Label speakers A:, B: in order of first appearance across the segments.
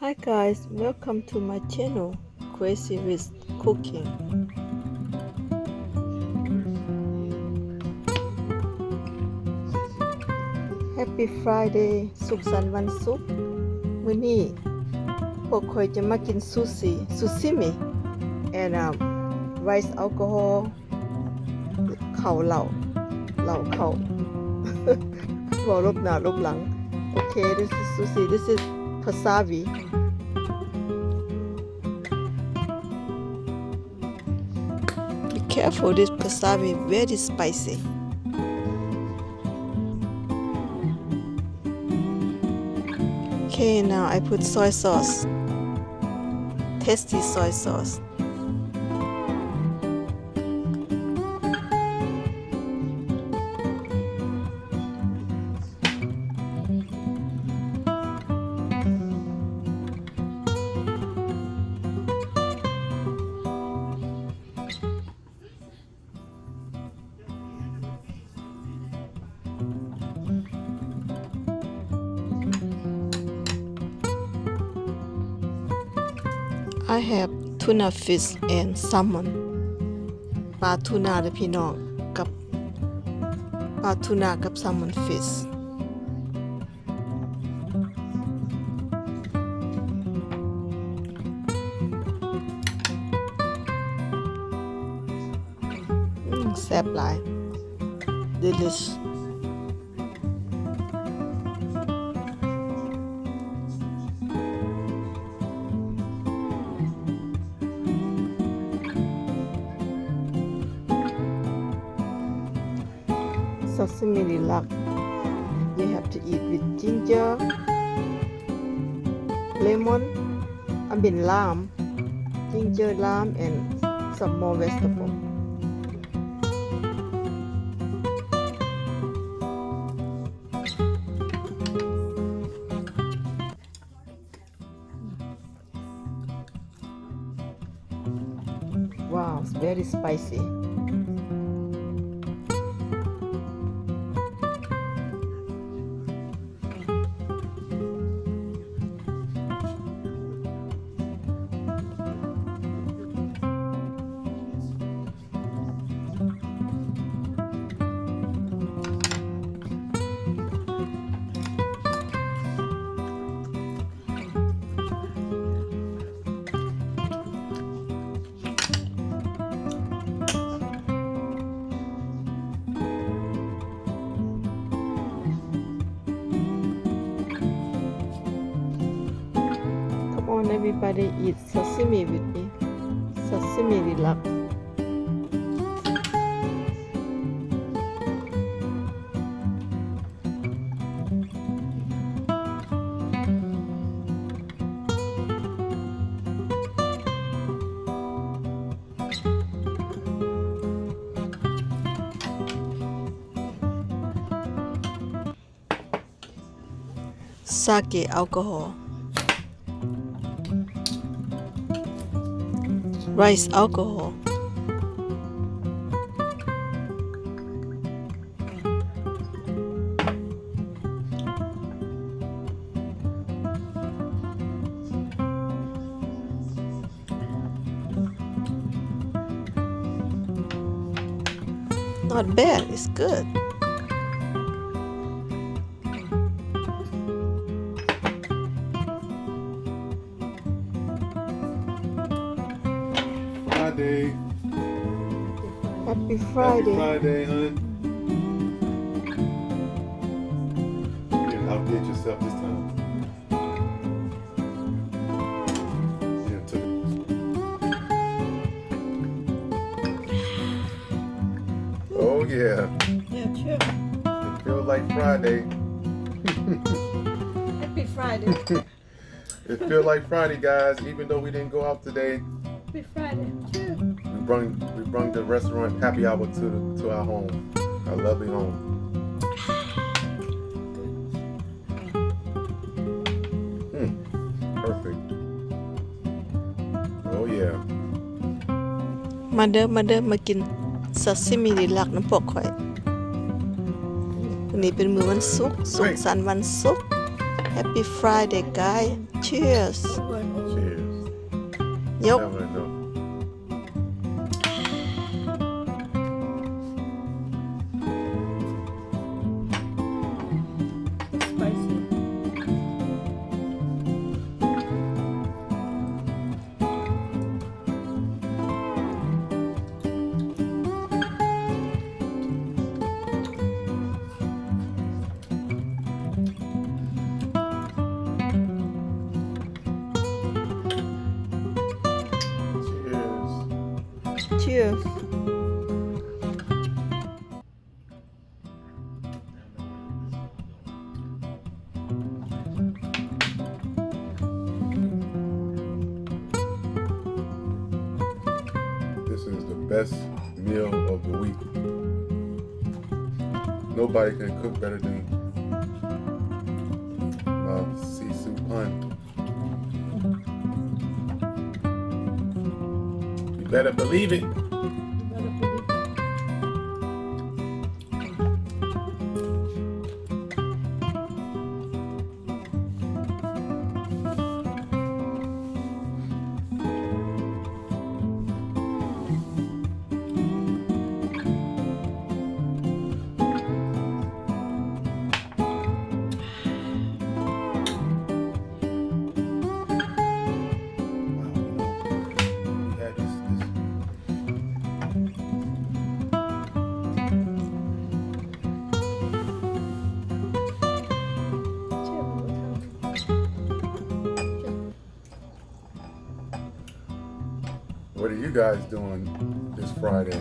A: Hi guys, welcome to my channel Crazy with Cooking. Happy Friday สุขสันต์วันศุกร์มื้อนี้พวกข้อยจะมากินซูชิมิ and rice alcohol ข้าวเหล้าข้าวบ่รบหน้ารบหลัง Okay, this is sushi. This is wasabi. Be careful, this wasabi very spicy. Okay, now I put soy sauce. Tasty soy sauce. I have tuna fish and salmon ปลาทูน่าเด้อพี่น้องกับปลาทูน่ากับ salmon fishแซ่บหลาย Delish Sashimi deluxe. You have to eat with ginger, lemon, lime, ginger, lime, and some more vegetable. Wow, it's very spicy. Everybody eat sashimi with me. Sashimi deluxe. Sake alcohol. Rice alcohol. Not bad, it's good. Happy Friday.
B: Happy Friday, hon. You didn't outdid yourself this time. Yeah, took it. Oh yeah.
A: Yeah, sure.
B: It feels like Friday.
A: Happy Friday.
B: It feels like Friday, guys, even though we didn't go out today.
A: Happy Friday. Sure.
B: We brung the restaurant happy hour to our home, our lovely home. Perfect. Oh yeah.
A: มาเด้อมากินซาซิมิดีลักน้ำพวกข่อยวันนี้เป็นมื้อวันศุกร์สุขสันต์วันศุกร์ Happy Friday guys Cheers
B: Cheers.
A: ยก
B: Never know.
A: spicy
B: Cheers.
A: Cheers
B: This is the best meal of the week. Nobody can cook better than Sisu Pun. You better believe it. What are you guys doing this Friday?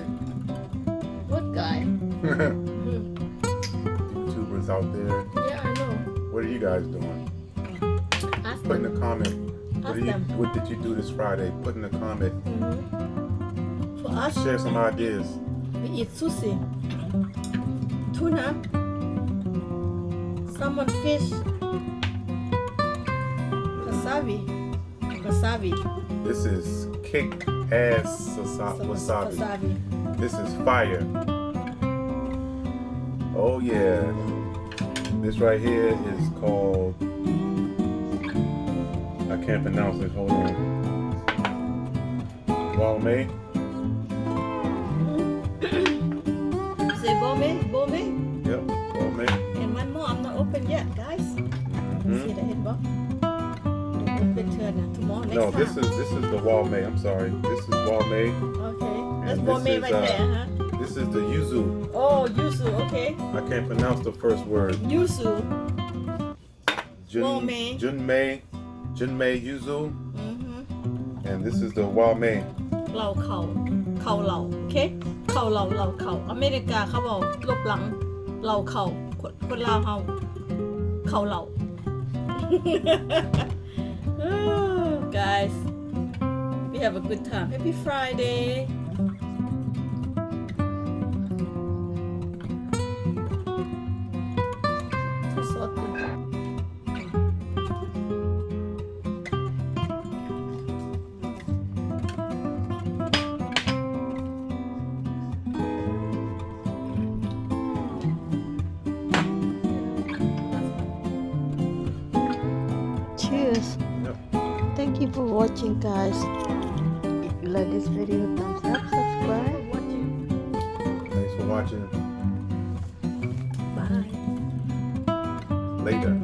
A: What guy?
B: YouTubers out there.
A: Yeah, I know.
B: What are you guys doing?
A: Ask
B: Put in
A: them.
B: the comment.
A: Ask them.
B: What did you do this Friday? Put in the comment.
A: For us,
B: Share some ideas.
A: we eat sushi, tuna, salmon fish, wasabi.
B: This is kick-ass wasabi. This is fire. Oh yeah. This right here is called, I can't pronounce it, hold on. Walme.
A: Say bome.
B: Yep, walme.
A: And one more, I'm not open yet, guys. See the head box? Open turn tomorrow next
B: No,
A: time.
B: this is the walme. I'm sorry. This is walme.
A: Okay, that's
B: And
A: bome
B: this is,
A: right there, huh?
B: This is the yuzu.
A: Oh, yuzu, okay.
B: I can't pronounce the first word.
A: Yuzu. Walme.
B: Junmei yuzu. And this is the walme.
A: เหล่าเขาเหล่าโอเคเขาเหล่าเขาอเมริกาเขาบอกลบหลังเหล่าเขาคนลาวเฮาเขาเหล่า Guys, we have a good time. Happy Friday. Too salty. Cheers.
B: Yep.
A: Thank you for watching, guys. If you like this video, thumbs up, subscribe.
B: Thanks for watching.
A: Bye.
B: Later.